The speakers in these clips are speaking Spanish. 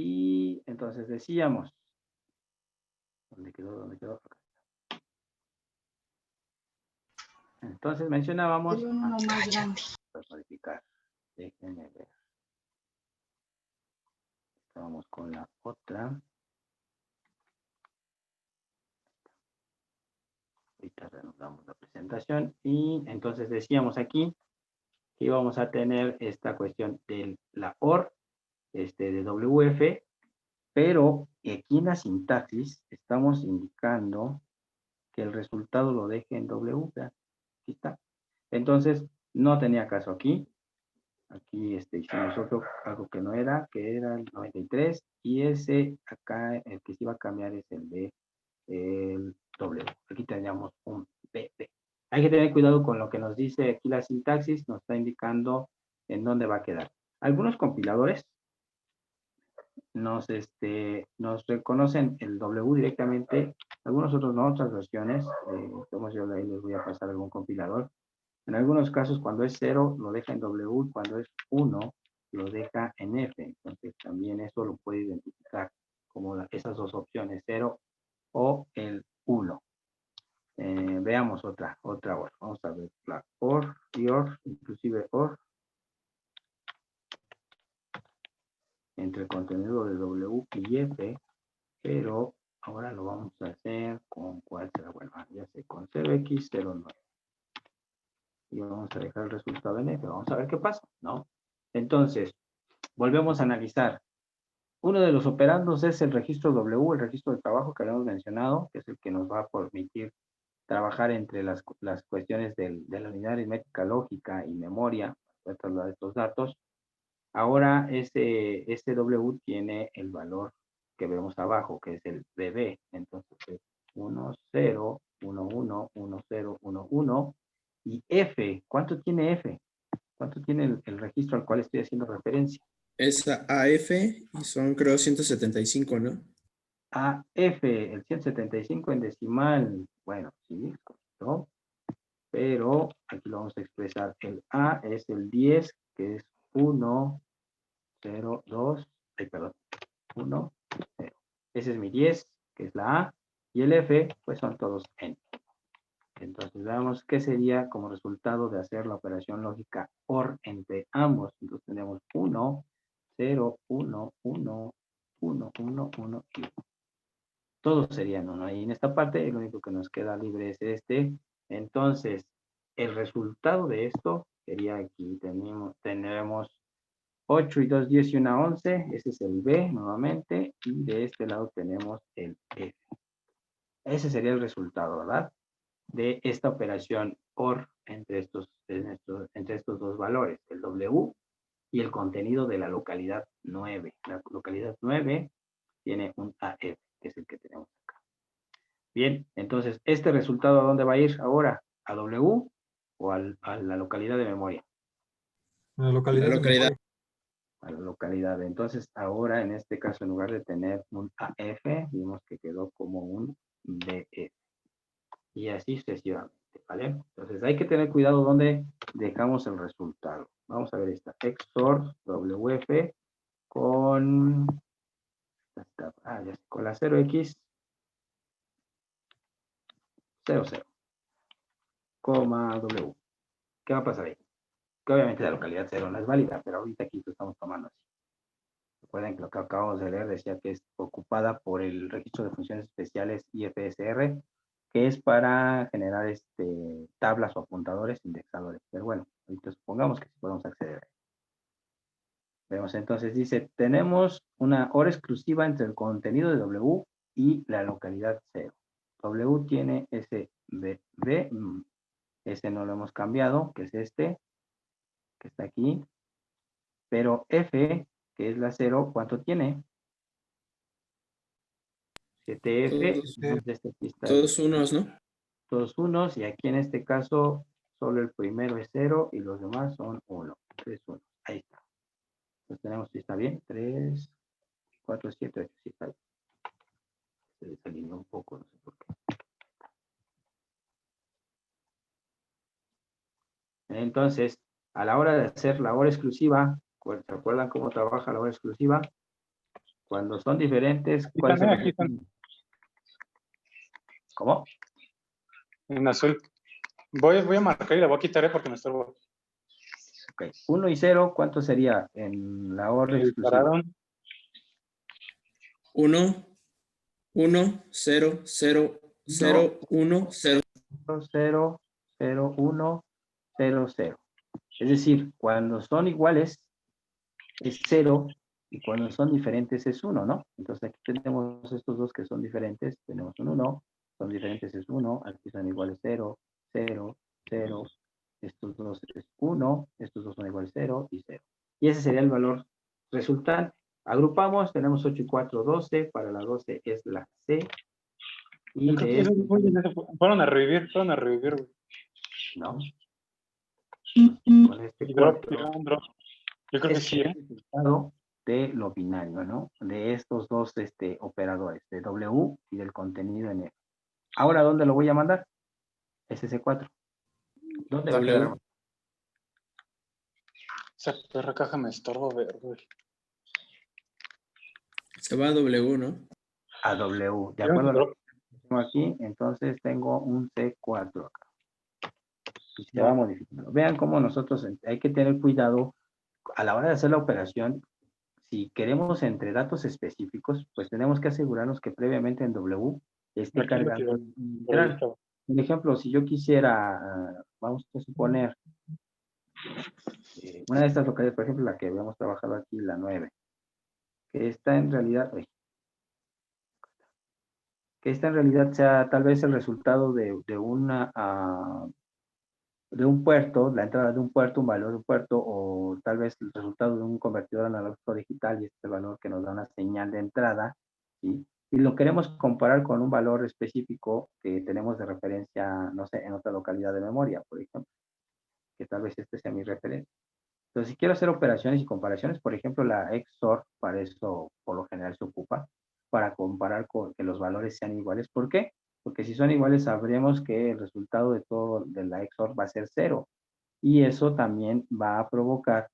Y entonces decíamos, ¿dónde quedó? ¿Dónde quedó? Acá. Entonces mencionábamos, Uno más grande. para modificar, déjenme ver. Vamos con la otra. Ahorita reanudamos la presentación y entonces decíamos aquí que íbamos a tener esta cuestión de la OR, de WF, pero aquí en la sintaxis estamos indicando que el resultado lo deje en W. Aquí está. Entonces, no tenía caso aquí. Aquí hicimos algo que no era, que era el 93, y ese acá, el que se iba a cambiar es el de el W. Aquí teníamos un PP. Hay que tener cuidado con lo que nos dice aquí la sintaxis, nos está indicando en dónde va a quedar. Algunos compiladores nos reconocen el W directamente, algunos otros no, otras versiones, como yo ahí les voy a pasar algún compilador. En algunos casos, cuando es 0, lo deja en W, cuando es 1, lo deja en F. Entonces, también eso lo puede identificar como esas dos opciones, 0 o el 1. Veamos otra OR. Vamos a ver la OR y OR, inclusive OR, entre el contenido de W y F, pero ahora lo vamos a hacer con cuál será, bueno, ya sé, con 0x09. Y vamos a dejar el resultado en F. Vamos a ver qué pasa, ¿no? Entonces, volvemos a analizar. Uno de los operandos es el registro W, el registro de trabajo que habíamos mencionado, que es el que nos va a permitir trabajar entre las cuestiones de la unidad aritmética lógica y memoria, para trasladar estos datos. Ahora, este W tiene el valor que vemos abajo, que es el BB. Entonces, es 1, 0, 1, 1, 1, 0, 1, 1. Y F, ¿cuánto tiene F? ¿Cuánto tiene el registro al cual estoy haciendo referencia? Es AF y son creo 175, ¿no? AF, el 175 en decimal. Bueno, sí, correcto. Pero aquí lo vamos a expresar. El A es el 10, que es 1, 0, 2, perdón, 1, 0. Ese es mi 10, que es la A. Y el F, pues son todos N. Entonces veamos qué sería como resultado de hacer la operación lógica OR entre ambos. Entonces tenemos 1, 0, 1, 1, 1, 1, 1 y 1. Todos serían 1. Y en esta parte el único que nos queda libre es este. Entonces, el resultado de esto sería aquí. Tenemos 8 y 2, 10 y 1, 11. Ese es el B nuevamente. Y de este lado tenemos el F. Ese sería el resultado, ¿verdad? De esta operación OR entre estos dos valores, el W y el contenido de la localidad 9. La localidad 9 tiene un AF, que es el que tenemos acá. Bien, entonces, ¿este resultado a dónde va a ir ahora? ¿A W o a la localidad de memoria? A la localidad. A la localidad. Entonces, ahora en este caso, en lugar de tener un AF, vimos que quedó como un BF. Y así sucesivamente, ¿vale? Entonces, hay que tener cuidado donde dejamos el resultado. Vamos a ver esta. XOR WF con con la 0x 00, W. ¿Qué va a pasar ahí? Que obviamente la localidad 0 no es válida, pero ahorita aquí lo estamos tomando así. Recuerden que lo que acabamos de leer decía que es ocupada por el registro de funciones especiales IFSR, que es para generar tablas o apuntadores indexadores. Pero bueno, ahorita supongamos que sí podemos acceder a él. Vemos entonces, dice, tenemos una hora exclusiva entre el contenido de W y la localidad 0. W tiene ese BB, ese no lo hemos cambiado, que es este, que está aquí. Pero F, que es la 0, ¿cuánto tiene? 7F. Todos unos, ¿no? Todos unos, y aquí en este caso, solo el primero es 0 y los demás son 1. 3, 1. Ahí está. Entonces tenemos, si está bien, 3, 4, 7, 8, sí está bien. Se desalineó un poco, no sé por qué. Entonces, a la hora de hacer la hora exclusiva, ¿se acuerdan cómo trabaja la hora exclusiva? Cuando son diferentes, Aquí ¿cuál es el están, aquí están, resultado? ¿Cómo? en azul. Voy a marcar y la voy a quitar porque me estorbo. Ok. 1 y 0, ¿cuánto sería en la orden exclusiva? Dispararon. 1, 1, 0, 0, 0, 1, 0. 0, 0, 1, 0, 0. Es decir, cuando son iguales es 0 y cuando son diferentes es 1, ¿no? Entonces aquí tenemos estos dos que son diferentes, tenemos un 1, son diferentes es 1, aquí son iguales 0, 0, 0, estos dos es 1, estos dos son iguales 0 y 0. Y ese sería el valor resultante. Agrupamos, tenemos 8 y 4, 12, para la 12 es la C. Y Yo creo que de esos este, güeyes fueron a revivir, güey. ¿no? Con este Y drop, 4 tiraron drop. Yo creo que es sí, el resultado de lo binario, ¿no? De estos dos operadores, de W y del contenido en F. Ahora, ¿dónde lo voy a mandar? SC4. ¿Dónde va a quedar? W. Esa perra caja me estorba ver, güey. Se va a W, ¿no? A W. De Tiraron acuerdo a lo drop. que tengo aquí, entonces tengo un C4 acá. Y se va No. modificando. Vean cómo nosotros hay que tener cuidado a la hora de hacer la operación. Si queremos entre datos específicos, pues tenemos que asegurarnos que previamente en W esté Aquí lo cargando tiró. un Por ahí literal. estaba. Por ejemplo, si yo quisiera, vamos a suponer, una de estas localidades, por ejemplo, la que habíamos trabajado aquí, la 9, que esta en realidad, que esta en realidad sea tal vez el resultado de una, de un puerto, la entrada de un puerto, un valor de un puerto, o tal vez el resultado de un convertidor analógico digital, y este es el valor que nos da una señal de entrada, ¿sí? Y lo queremos comparar con un valor específico que tenemos de referencia, no sé, en otra localidad de memoria, por ejemplo, que tal vez este sea mi referencia. Entonces, si quiero hacer operaciones y comparaciones, por ejemplo, la XOR, para eso por lo general se ocupa, para comparar con que los valores sean iguales. ¿Por qué? Porque si son iguales, sabremos que el resultado de todo de la XOR va a ser 0. Y eso también va a provocar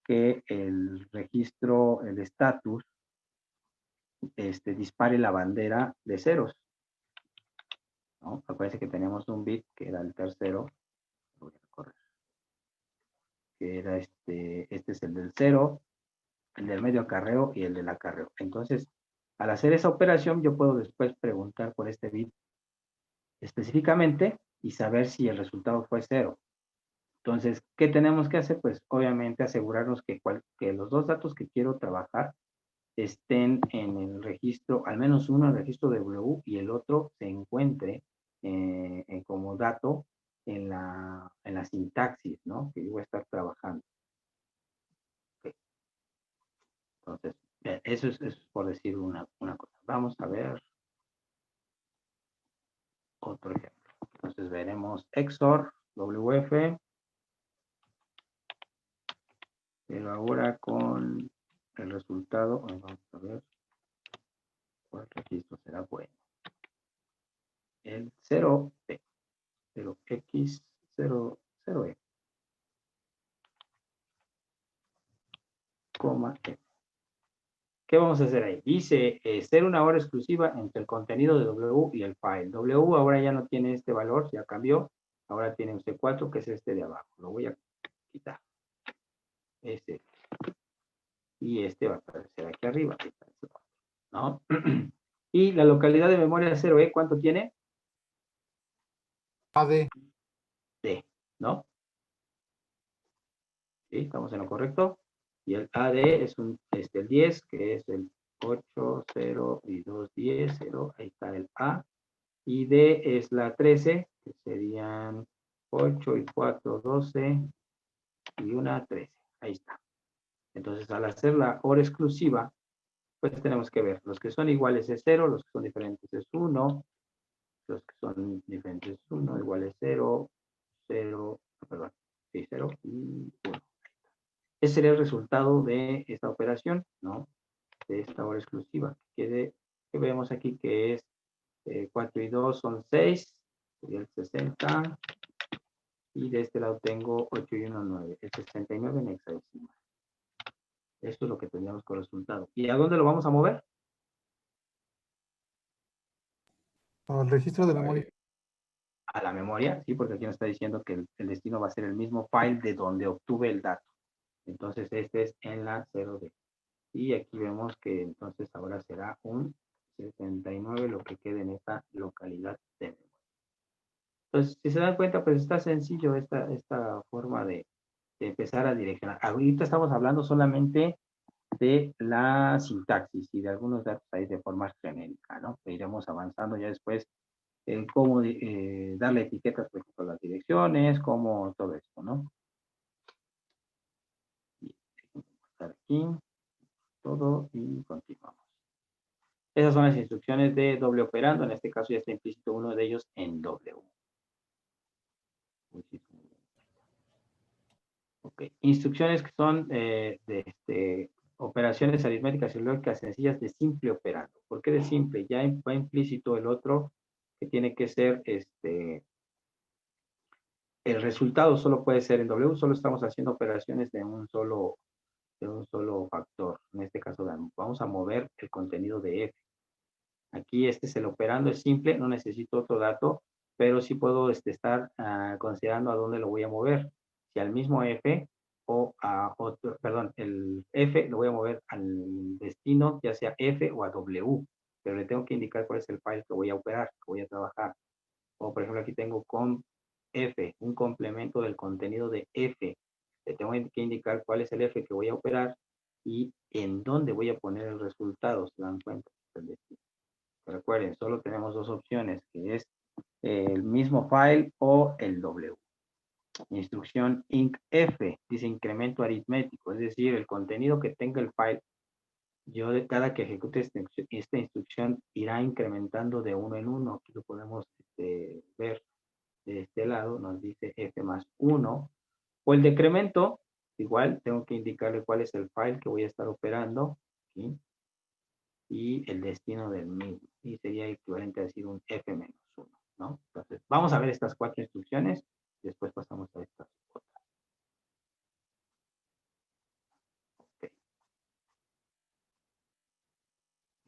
que el registro, el status, dispare la bandera de ceros, ¿no? Acuérdense que teníamos un bit que era el tercero, lo voy a correr, que era este es el del 0, el del medio acarreo y el del acarreo. Entonces, al hacer esa operación, yo puedo después preguntar por este bit específicamente y saber si el resultado fue 0. Entonces, ¿qué tenemos que hacer? Pues obviamente asegurarnos que los dos datos que quiero trabajar estén en el registro, al menos uno en el registro de W y el otro se encuentre como dato en la sintaxis, ¿no? Que yo voy a estar trabajando. Okay. Entonces, eso es por decir una cosa. Vamos a ver otro ejemplo. Entonces veremos XOR, WF, pero ahora con el resultado, vamos a ver cuál registro será bueno. El 0P, 0X, 0E, coma F. ¿Qué vamos a hacer ahí? Dice ser una hora exclusiva entre el contenido de W y el file. W ahora ya no tiene este valor, ya cambió. Ahora tiene un C4 que es este de abajo. Lo voy a quitar. Este. Y este va a aparecer aquí arriba. ¿No? Y la localidad de memoria 0E, ¿cuánto tiene? AD. D, ¿no? ¿Sí? ¿Estamos en lo correcto? Y el AD es el 10, que es el 8, 0 y 2, 10, 0. Ahí está el A. Y D es la 13, que serían 8 y 4, 12 y una 13. Ahí está. Entonces, al hacer la hora exclusiva, pues tenemos que ver, los que son iguales es 0, los que son diferentes es 1, los que son diferentes es 1, igual es 0, 0, perdón, sí, 0 y 1. Ese sería el resultado de esta operación, ¿no? De esta hora exclusiva. Que vemos aquí que es 4 y 2 son 6, sería el 60. Y de este lado tengo 8 y 1, 9. El 69 en hexadecimal. Esto es lo que tendríamos como resultado. ¿Y a dónde lo vamos a mover? Al registro de memoria. A la memoria, sí, porque aquí nos está diciendo que el destino va a ser el mismo file de donde obtuve el dato. Entonces, este es en la 0D. Y aquí vemos que entonces ahora será un 79 lo que quede en esta localidad de memoria. Entonces, si se dan cuenta, pues está sencillo esta forma de empezar a direccionar. Ahorita estamos hablando solamente de la sintaxis y de algunos datos ahí de forma genérica, ¿no? Que iremos avanzando ya después en cómo darle etiquetas, por ejemplo, a las direcciones, cómo todo esto, ¿no? Y aquí todo y continuamos. Esas son las instrucciones de doble operando. En este caso ya está implícito uno de ellos en W. Ok. Instrucciones que son operaciones aritméticas y lógicas sencillas de simple operando. ¿Por qué de simple? Ya va implícito el otro que tiene que ser el resultado solo puede ser en W, solo estamos haciendo operaciones de un solo factor. En este caso vamos a mover el contenido de F. Aquí este es el operando, es simple, no necesito otro dato, pero sí puedo estar considerando a dónde lo voy a mover. Si al mismo F o a otro, perdón, el F lo voy a mover al destino, ya sea F o a W, pero le tengo que indicar cuál es el file que voy a operar, que voy a trabajar. O por ejemplo aquí tengo com F, un complemento del contenido de F. Le tengo que indicar cuál es el F que voy a operar y en dónde voy a poner el resultado, ¿se dan cuenta? Recuerden, solo tenemos dos opciones, que es el mismo file o el W. Instrucción incf, dice incremento aritmético, es decir, el contenido que tenga el file, yo de cada que ejecute esta instrucción irá incrementando de uno en uno. Aquí lo podemos ver de este lado, nos dice f más 1. O el decremento, igual tengo que indicarle cuál es el file que voy a estar operando, ¿sí? Y el destino del mismo. Y sería equivalente a decir un f menos 1, ¿no? Entonces, vamos a ver estas cuatro instrucciones, y después pasamos a estas otras. Okay.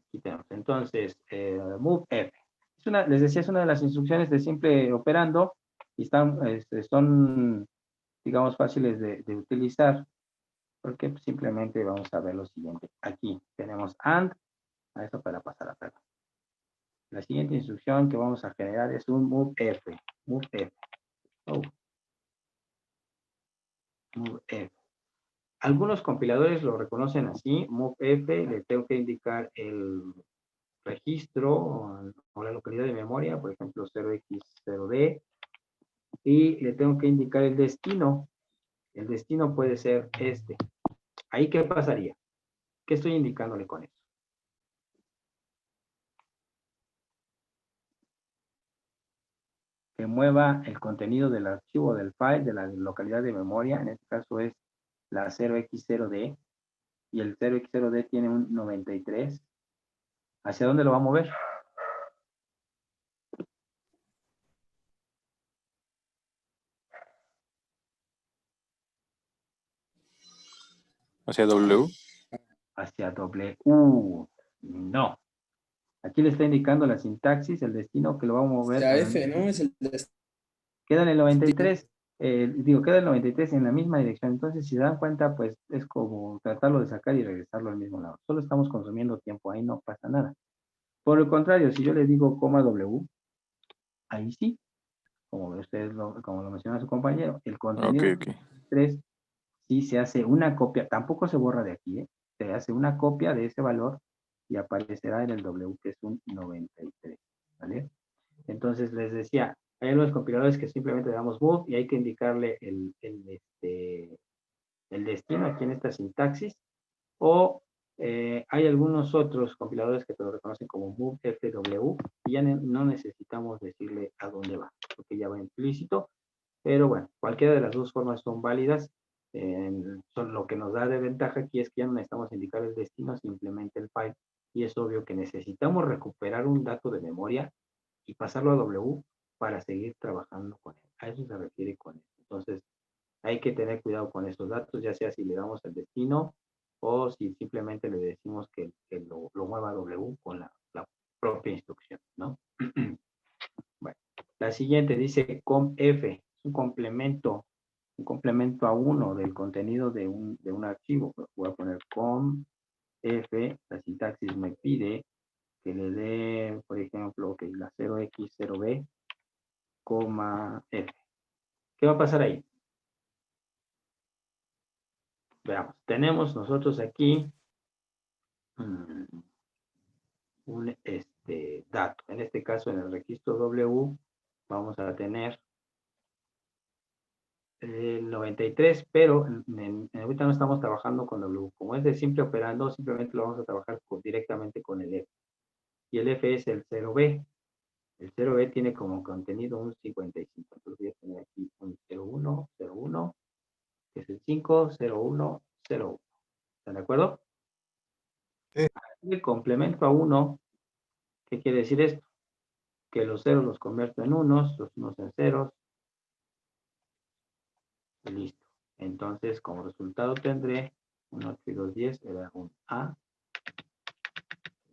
Aquí tenemos. Entonces, move f. Les decía, es una de las instrucciones de simple operando, y son, digamos, fáciles de utilizar, porque simplemente vamos a ver lo siguiente. Aquí tenemos AND, a eso para pasar a perdón. La siguiente instrucción que vamos a generar es un MoveF. MoveF. Oh. MoveF. Algunos compiladores lo reconocen así. MoveF, le tengo que indicar el registro o la localidad de memoria, por ejemplo 0x0d, y le tengo que indicar el destino. El destino puede ser este. ¿Ahí qué pasaría? ¿Qué estoy indicándole con eso? Que mueva el contenido del archivo del file de la localidad de memoria, en este caso es la 0x0d, y el 0x0d tiene un 93. ¿Hacia dónde lo va a mover? Hacia W. Hacia W. No. Aquí le está indicando la sintaxis, el destino que lo va a mover. La F, ¿no? Es el Queda en el destino. 93. Queda el 93 en la misma dirección. Entonces, si se dan cuenta, pues es como tratarlo de sacar y regresarlo al mismo lado. Solo estamos consumiendo tiempo, ahí no pasa nada. Por el contrario, si yo le digo coma W, ahí sí, como ustedes como lo menciona su compañero, el Ok, contenido ok. 3 sí se hace una copia, tampoco se borra de aquí, se hace una copia de ese valor y aparecerá en el W, que es un 93, ¿vale? Entonces les decía, hay algunos compiladores que simplemente le damos move y hay que indicarle el destino aquí en esta sintaxis, o hay algunos otros compiladores que te lo reconocen como movefw y ya no necesitamos decirle a dónde va, porque ya va implícito, pero bueno, cualquiera de las dos formas son válidas. Lo que nos da de ventaja aquí es que ya no necesitamos indicar el destino, simplemente el file, y es obvio que necesitamos recuperar un dato de memoria y pasarlo a W para seguir trabajando con él. A eso se refiere con eso. Entonces, hay que tener cuidado con estos datos, ya sea si le damos el destino o si simplemente le decimos que lo mueva a W con la propia instrucción, ¿no? Bueno, la siguiente dice comf, es un complemento a uno del contenido de un archivo. Voy a poner comf, la sintaxis me pide que le dé, por ejemplo, que la 0x0b, f. ¿Qué va a pasar ahí? Veamos, tenemos nosotros aquí un dato. En este caso, en el registro W, vamos a tener el 93, pero ahorita no estamos trabajando con W. Como es de simple operando, simplemente lo vamos a trabajar directamente con el F. Y el F es el 0B. El 0B tiene como contenido un 55. Entonces voy a tener aquí un 01, 01, que es el 5, 01, 01. ¿Están de acuerdo? Sí. El complemento a 1, ¿qué quiere decir esto? Que los ceros los convierto en unos, los unos en ceros. Y listo. Entonces, como resultado tendré un 8 y 2, 10, era un A.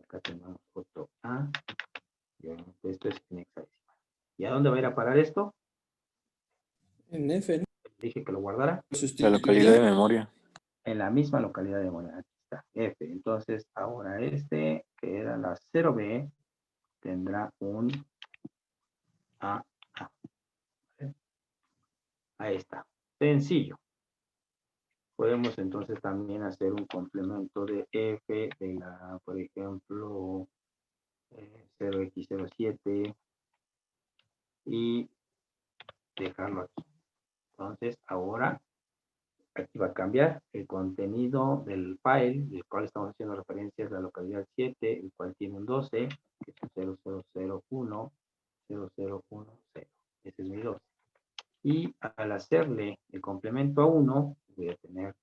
Acá tenemos otro A. Y obviamente esto es en hexadecimal. ¿Y a dónde va a ir a parar esto? En F, ¿no? Dije que lo guardara. La localidad de memoria. En la misma localidad de memoria. Aquí está, F. Entonces, ahora que era la 0B, tendrá un A. Ahí está. Sencillo. Podemos entonces también hacer un complemento de F de la, por ejemplo, 0x07 y dejarlo aquí. Entonces, ahora aquí va a cambiar el contenido del file, del cual estamos haciendo referencia, es la localidad 7, el cual tiene un 12, que es 0001, 0010. Ese es mi 12. Y al hacerle el complemento a 1, voy a tener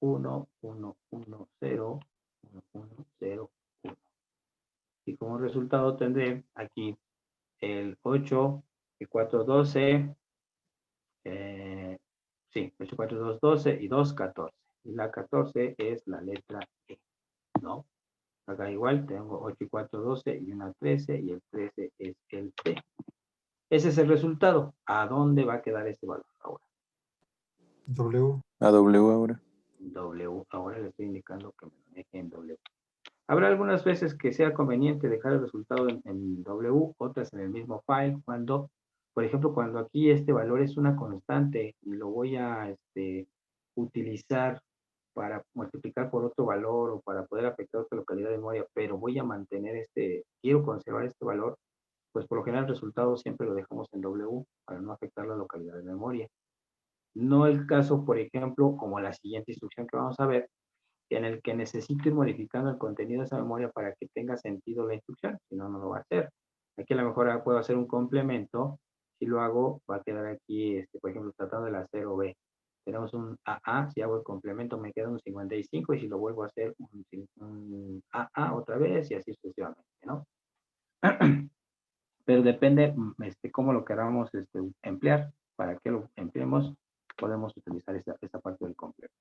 1, 1, 1, 0, 1, 1, 0, 1. Y como resultado tendré aquí el 8, el 4, 12, sí, 8, 4, 2, 12 y 2, 14. Y la 14 es la letra E, ¿no? Acá igual tengo 8 y 4, 12 y una 13 y el 13 es el T. Ese es el resultado. ¿A dónde va a quedar este valor ahora? W. A W ahora. W. Ahora le estoy indicando que me lo deje en W. Habrá algunas veces que sea conveniente dejar el resultado en W, otras en el mismo file, cuando, por ejemplo, cuando aquí este valor es una constante y lo voy a utilizar para multiplicar por otro valor o para poder afectar otra localidad de memoria, pero voy a mantener quiero conservar este valor, pues por lo general el resultado siempre lo dejamos en W para no afectar la localidad de memoria. No el caso, por ejemplo, como la siguiente instrucción que vamos a ver, en el que necesito ir modificando el contenido de esa memoria para que tenga sentido la instrucción, si no, no lo va a hacer. Aquí a lo mejor puedo hacer un complemento, si lo hago, va a quedar aquí, por ejemplo, tratando de la 0B. Tenemos un AA, si hago el complemento me queda un 55 y si lo vuelvo a hacer un AA otra vez y así sucesivamente, ¿no? Pero depende cómo lo queramos emplear. Para que lo empleemos, podemos utilizar esta parte del complemento.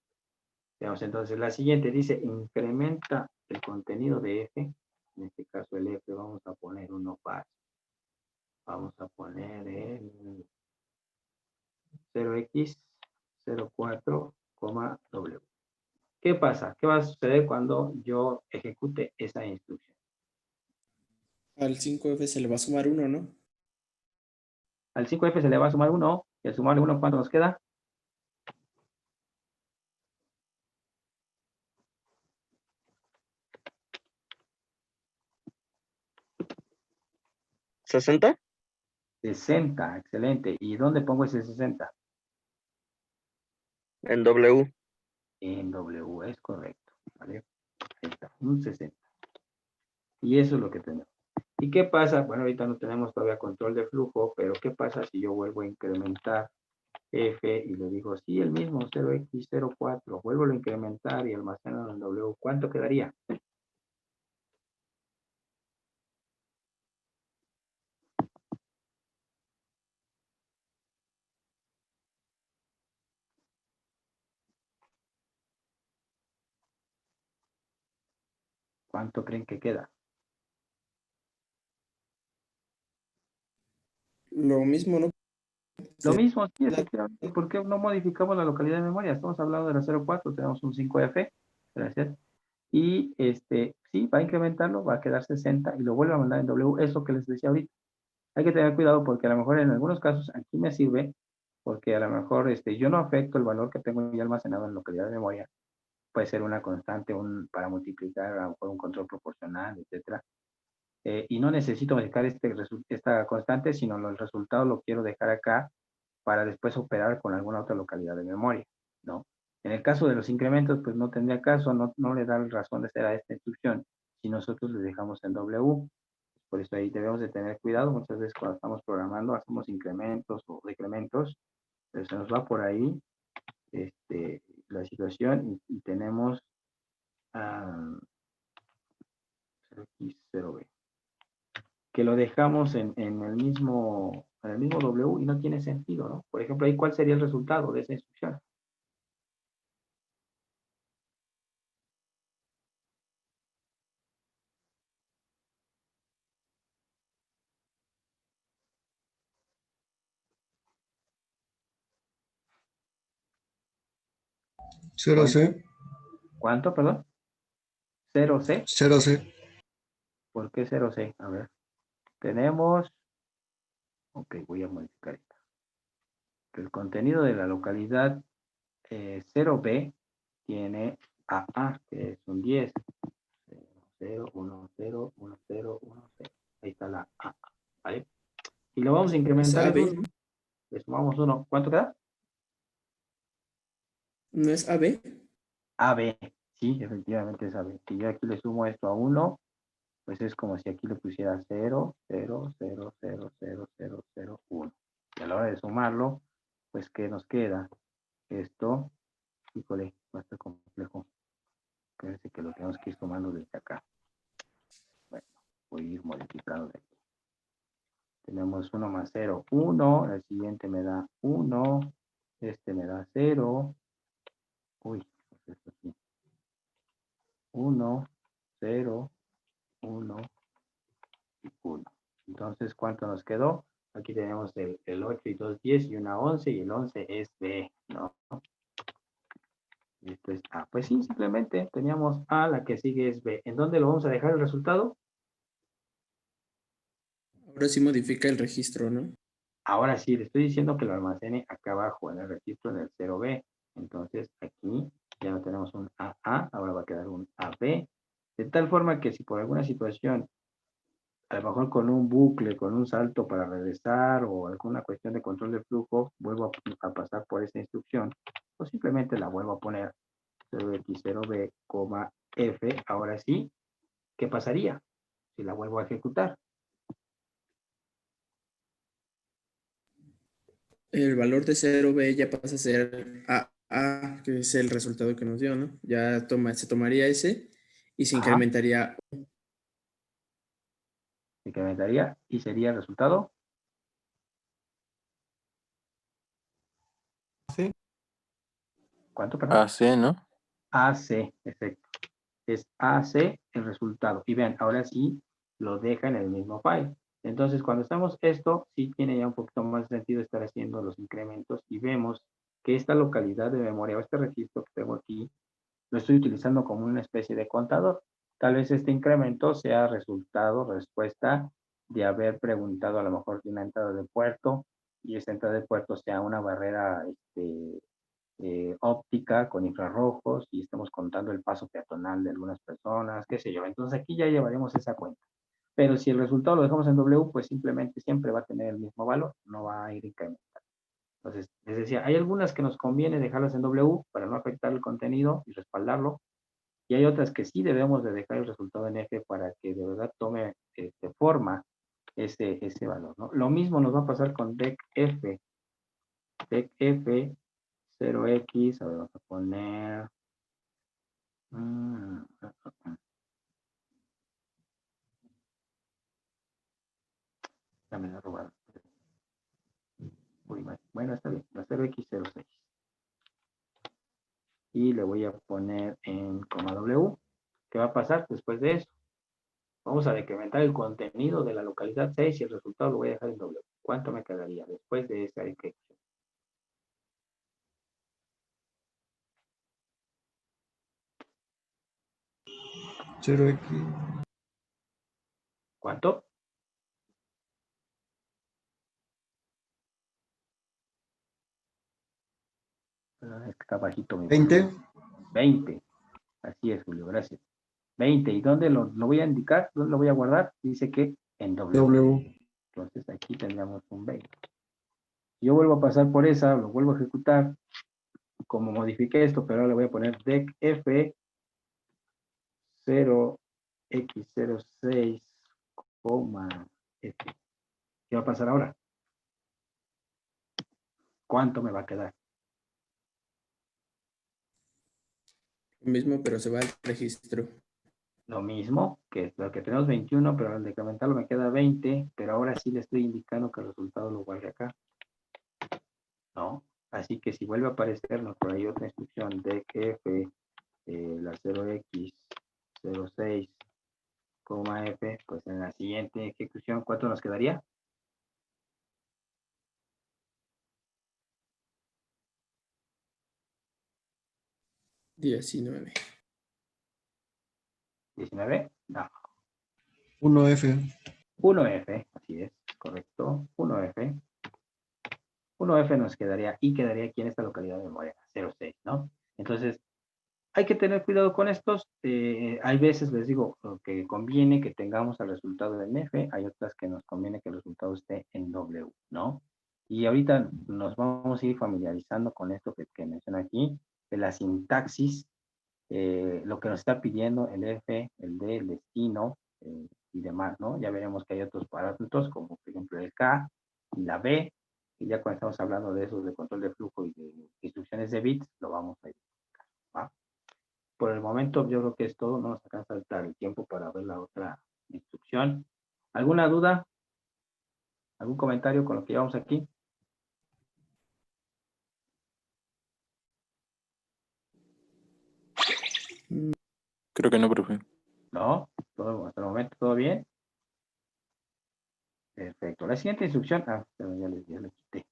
Veamos entonces, la siguiente dice, incrementa el contenido de F. En este caso el F vamos a poner uno fácil. Vamos a poner el 0x04, W. ¿Qué pasa? ¿Qué va a suceder cuando yo ejecute esa instrucción? Al 5F se le va a sumar 1, ¿no? Al 5F se le va a sumar 1, y al sumarle 1, ¿cuánto nos queda? ¿60? 60, excelente. ¿Y dónde pongo ese 60? En W. En W, es correcto. ¿Vale? Ahí está, un 60. Y eso es lo que tenemos. ¿Y qué pasa? Bueno, ahorita no tenemos todavía control de flujo, pero ¿qué pasa si yo vuelvo a incrementar F y le digo, sí, el mismo 0x04, vuelvo a incrementar y almaceno en W? ¿Cuánto quedaría? ¿Cuánto creen que queda? Lo mismo, ¿no? Lo mismo, sí, La- efectivamente. ¿Por qué no modificamos la localidad de memoria? Estamos hablando de la 0,4, tenemos un 5F. Gracias. Y sí, va a incrementarlo, va a quedar 60 y lo vuelve a mandar en W. Eso que les decía ahorita. Hay que tener cuidado porque a lo mejor en algunos casos aquí me sirve porque a lo mejor yo no afecto el valor que tengo ya almacenado en localidad de memoria. Puede ser una constante para multiplicar a lo mejor un control proporcional, etcétera. Y no necesito modificar esta constante, sino el resultado lo quiero dejar acá para después operar con alguna otra localidad de memoria, ¿no? En el caso de los incrementos, pues no tendría caso, no le da razón de ser a esta instrucción si nosotros le dejamos en W. Por eso ahí debemos de tener cuidado. Muchas veces cuando estamos programando hacemos incrementos o decrementos, pero se nos va por ahí la situación y tenemos 0x, 0b, que lo dejamos en el mismo W y no tiene sentido, ¿no? Por ejemplo, ahí cuál sería el resultado de esa instrucción. Cero C. ¿Cuánto, perdón? 0C. Cero C. ¿Por qué 0C? A ver. Tenemos, ok, voy a modificar esto. El contenido de la localidad 0B tiene AA, que es un 10. 0, 1, 0, 1, 0, 1, 0. Ahí está la A, ¿vale? Y lo vamos a es incrementar en AB, 1. Le sumamos 1. ¿Cuánto queda? ¿no es AB? AB. Sí, efectivamente es AB. Si yo aquí le sumo esto a 1, pues es como si aquí le pusiera 0, 0, 0, 0, 0, 0, 0, 1. Y a la hora de sumarlo, pues ¿qué nos queda? Esto, híjole, va a estar complejo. Parece que lo tenemos que ir sumando desde acá. Bueno, voy a ir modificando de aquí. Tenemos 1 más 0, 1. El siguiente me da 1. Este me da 0. Uy, pues esto sí. 1, 0, 1 y 1. Entonces, ¿cuánto nos quedó? Aquí tenemos el 8 y 2, 10 y una 11 y el 11 es B, ¿no? Y esto es A. Pues sí, simplemente teníamos A, la que sigue es B. ¿En dónde lo vamos a dejar el resultado? Ahora sí modifica el registro, ¿no? Ahora sí, le estoy diciendo que lo almacene acá abajo en el registro en el 0B. Entonces, aquí ya no tenemos un AA, ahora va a quedar un AB. De tal forma que si por alguna situación, a lo mejor con un bucle, con un salto para regresar o alguna cuestión de control de flujo, vuelvo a pasar por esa instrucción, o simplemente la vuelvo a poner 0x, 0b, F. Ahora sí, ¿qué pasaría si la vuelvo a ejecutar? El valor de 0B ya pasa a ser AA, que es el resultado que nos dio, ¿no? Ya se tomaría ese y se Ajá, incrementaría. se incrementaría y sería el resultado. Sí. ¿Cuánto, perdón? AC, ¿no? AC, efecto. Es AC el resultado. Y vean, ahora sí lo deja en el mismo file. Entonces, cuando hacemos esto, sí tiene ya un poquito más sentido estar haciendo los incrementos y vemos que esta localidad de memoria o este registro que tengo aquí, lo estoy utilizando como una especie de contador. Tal vez este incremento sea resultado, respuesta de haber preguntado a lo mejor de una entrada de puerto y esa entrada de puerto sea una barrera óptica con infrarrojos y estamos contando el paso peatonal de algunas personas, qué sé yo. Entonces aquí ya llevaremos esa cuenta. Pero si el resultado lo dejamos en W, pues simplemente siempre va a tener el mismo valor, no va a ir incrementando. Entonces, les decía, hay algunas que nos conviene dejarlas en W para no afectar el contenido y respaldarlo, y hay otras que sí debemos de dejar el resultado en F para que de verdad tome forma ese valor, ¿no? Lo mismo nos va a pasar con DECF. DECF 0x, a ver, vamos a poner... ya me la robaron. Uy, bueno, está bien, la 0x06. Y le voy a poner en coma W, ¿ok? ¿qué va a pasar después de eso? Vamos a decrementar el contenido de la localidad 6 y el resultado lo voy a dejar en W. ¿Cuánto me quedaría después de esa decremención? Cero X. ¿Cuánto? Es que está bajito mi 20. volumen. 20. Así es, Julio, gracias. 20. ¿Y dónde lo voy a indicar? ¿Dónde lo voy a guardar? Dice que en W. W. Entonces aquí tendríamos un 20. Yo vuelvo a pasar por esa, lo vuelvo a ejecutar. Como modifiqué esto, pero ahora le voy a poner dec f 0x06, f. ¿Qué va a pasar ahora? ¿Cuánto me va a quedar? Lo mismo, pero se va al registro. Lo mismo, que lo que tenemos 21, pero al decrementarlo me queda 20, pero ahora sí le estoy indicando que el resultado lo guarde acá. ¿No? Así que si vuelve a aparecernos por ahí otra instrucción de f, la 0x06, f, pues en la siguiente ejecución, ¿cuánto nos quedaría? 19. 19, no. 1F. 1F, así es, correcto. 1F. 1F nos quedaría, y quedaría aquí en esta localidad de memoria, 06, ¿no? Entonces, hay que tener cuidado con estos. Hay veces, les digo, que conviene que tengamos el resultado en F, hay otras que nos conviene que el resultado esté en W, ¿no? Y ahorita nos vamos a ir familiarizando con esto que menciona aquí, de la sintaxis, lo que nos está pidiendo el F, el D, el destino y demás, ¿no? Ya veremos que hay otros parámetros, como por ejemplo el K y la B, y ya cuando estamos hablando de esos de control de flujo y de instrucciones de bits, lo vamos a identificar, ¿va? Por el momento yo creo que es todo, no nos alcanza el tiempo para ver la otra instrucción. ¿Alguna duda? ¿Algún comentario con lo que llevamos aquí? Creo que no, profe. ¿No? Hasta el momento todo bien. Perfecto. La siguiente instrucción, pero ya le quité.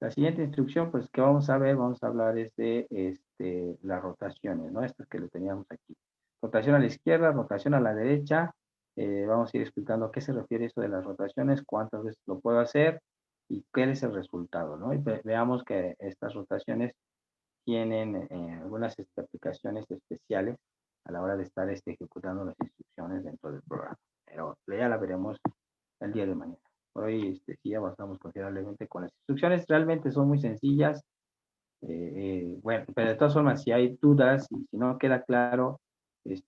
La siguiente instrucción, pues, que vamos a ver, vamos a hablar es de las rotaciones, ¿no? Estas que le teníamos aquí. Rotación a la izquierda, rotación a la derecha. Vamos a ir explicando a qué se refiere esto de las rotaciones, cuántas veces lo puedo hacer y qué es el resultado, ¿no? Y veamos que estas rotaciones tienen algunas aplicaciones especiales a la hora de estar ejecutando las instrucciones dentro del programa. Pero ya la veremos el día de mañana. Hoy sí avanzamos considerablemente con las instrucciones. Realmente son muy sencillas. Bueno, pero de todas formas, si hay dudas y si no queda claro,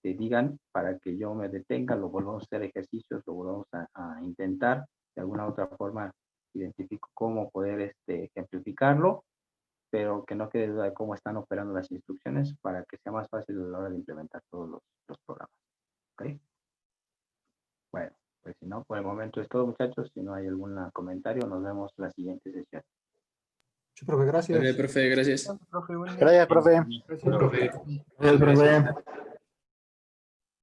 digan para que yo me detenga, lo volvamos a hacer ejercicios, lo volvamos a intentar. De alguna otra forma, identifico cómo poder ejemplificarlo, pero que no quede duda de cómo están operando las instrucciones para que sea más fácil a la hora de implementar todos los programas. ¿Ok? Bueno, pues si no, por el momento es todo, muchachos. Si no hay algún comentario, nos vemos la siguiente sesión. Sí, profe, gracias. Vale, profe, gracias. Profe, buen día. Gracias, profe. Gracias, profe. Gracias. Gracias, profe.